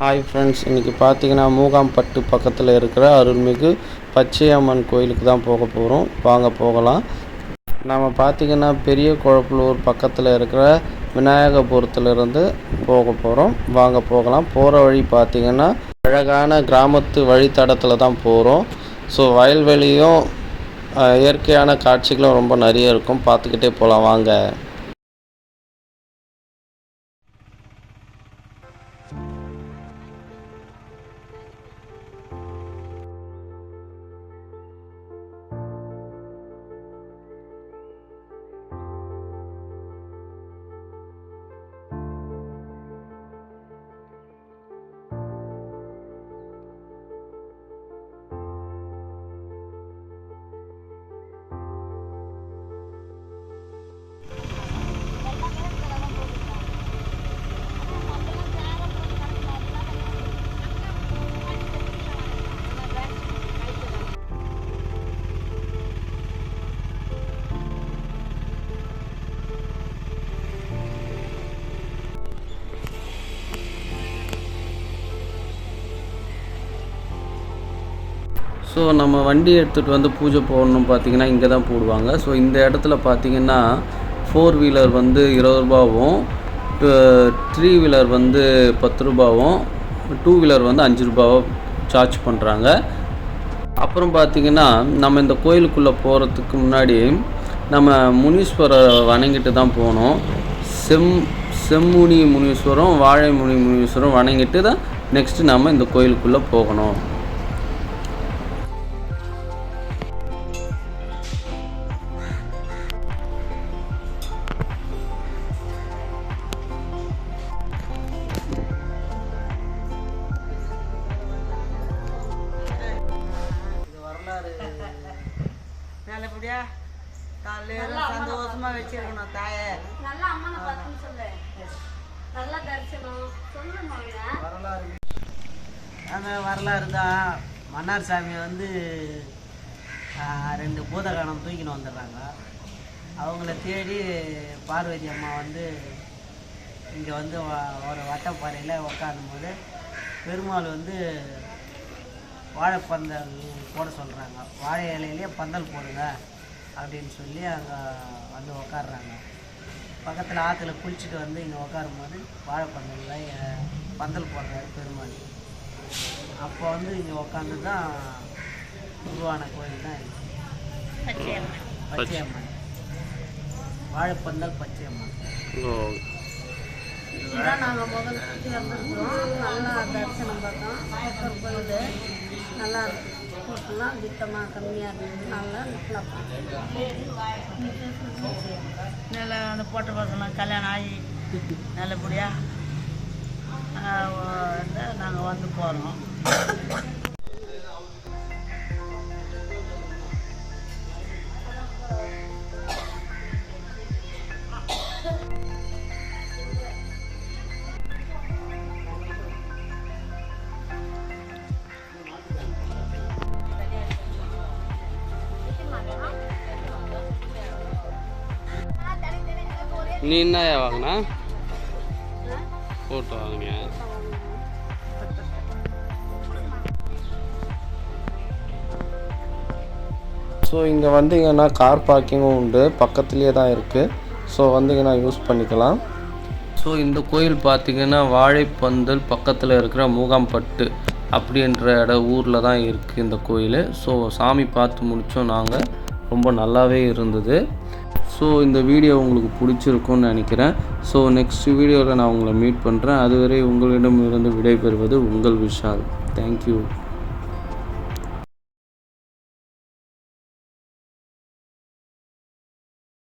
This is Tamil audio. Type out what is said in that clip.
ஹாய் ஃப்ரெண்ட்ஸ், இன்றைக்கி பார்த்தீங்கன்னா மூகாம்பட்டு பக்கத்தில் இருக்கிற அருள்மிகு பச்சையம்மன் கோயிலுக்கு தான் போக போகிறோம். வாங்க போகலாம். நம்ம பார்த்திங்கன்னா பெரிய குழப்பலூர் பக்கத்தில் இருக்கிற விநாயகபுரத்துலேருந்து போக போகிறோம். வாங்க போகலாம். போகிற வழி பார்த்திங்கன்னா அழகான கிராமத்து வழித்தடத்தில் தான் போகிறோம். ஸோ வயல்வெளியும் இயற்கையான காட்சிகளும் ரொம்ப நிறைய இருக்கும். பார்த்துக்கிட்டே போகலாம் வாங்க. ஸோ நம்ம வண்டி எடுத்துகிட்டு வந்து பூஜை போடணும் பார்த்திங்கன்னா இங்கே தான் போடுவாங்க. ஸோ இந்த இடத்துல பார்த்திங்கன்னா 4 வீலர் வந்து 20 ரூபாவும், 3 வீலர் வந்து 10 ரூபாவும், 2 வீலர் வந்து 5 ரூபாவும் சார்ஜ் பண்ணுறாங்க. அப்புறம் பார்த்திங்கன்னா நம்ம இந்த கோயிலுக்குள்ளே போகிறதுக்கு முன்னாடி நம்ம முனீஸ்வரரை வணங்கிட்டு தான் போகணும். செம்முனி முனீஸ்வரம், வாழைமுனி முனீஸ்வரம் வணங்கிட்டு தான் நெக்ஸ்ட்டு நம்ம இந்த கோயிலுக்குள்ளே போகணும். நல்லபடியா காலையில சந்தோஷமா வச்சிருக்கணும் தாயை. நல்லா அம்மா பார்த்து சொல்லு. நல்லா தரிசனம் சொல்லணும். அந்த வரலாறு தான். மன்னார் சாமியை வந்து 2 பூதகானம் தூக்கின்னு வந்துடுறாங்க. அவங்கள தேடி பார்வதி அம்மா வந்து இங்கே வந்து ஒரு வட்டப்பாறையில் உக்காந்தும்போது பெருமாள் வந்து வாழைப்பந்தல் போட சொல்கிறாங்க. வாழை இலையிலே பந்தல் போடுங்க அப்படின்னு சொல்லி அங்கே வந்து உக்காடுறாங்க. பக்கத்தில் ஆற்றுல குளிச்சுட்டு வந்து இங்கே உட்காரும்போது வாழைப்பந்தலில் பந்தல் போடுறாரு பெருமாள். அப்போ வந்து இங்கே உட்காந்து தான் உருவான கோயில் தான் பச்சையம்மன். வாழைப்பந்தல் பச்சையம்மன். இதுதான் நாங்கள் முதல்ல சுற்றி வந்துருக்கிறோம். நல்லா தரிசனம் பார்த்தோம். சூப்பர் கோயில், நல்லா இருக்குது. கூட்டம்லாம் திட்டமாக கம்மியாக இருந்தது. நல்லா அந்த போட்ட பசங்களாம் கல்யாணம் ஆகி நல்லபடியாக நாங்கள் வந்து போகிறோம். நீ என்ன வாங்கினா போட்டு வாங்கினியா? ஸோ இங்கே வந்தீங்கன்னா கார் பார்க்கிங்கும் உண்டு, பக்கத்துலேயே தான் இருக்குது. ஸோ வந்தீங்கன்னா யூஸ் பண்ணிக்கலாம். ஸோ இந்த கோயில் பார்த்திங்கன்னா வாழைப்பந்தல் பக்கத்தில் இருக்கிற மூகாம்பட்டு அப்படின்ற ஊரில் தான் இருக்குது இந்த கோயில். ஸோ சாமி பார்த்து முடித்தோம் நாங்கள். ரொம்ப நல்லாவே இருந்தது. ஸோ இந்த வீடியோ உங்களுக்கு பிடிச்சிருக்கும்னு நினைக்கிறேன். ஸோ நெக்ஸ்ட் வீடியோவில் நான் உங்களை மீட் பண்ணுறேன். அதுவரை உங்களிடமிருந்து விடைபெறுவது உங்கள் விஷால். தேங்க்யூ.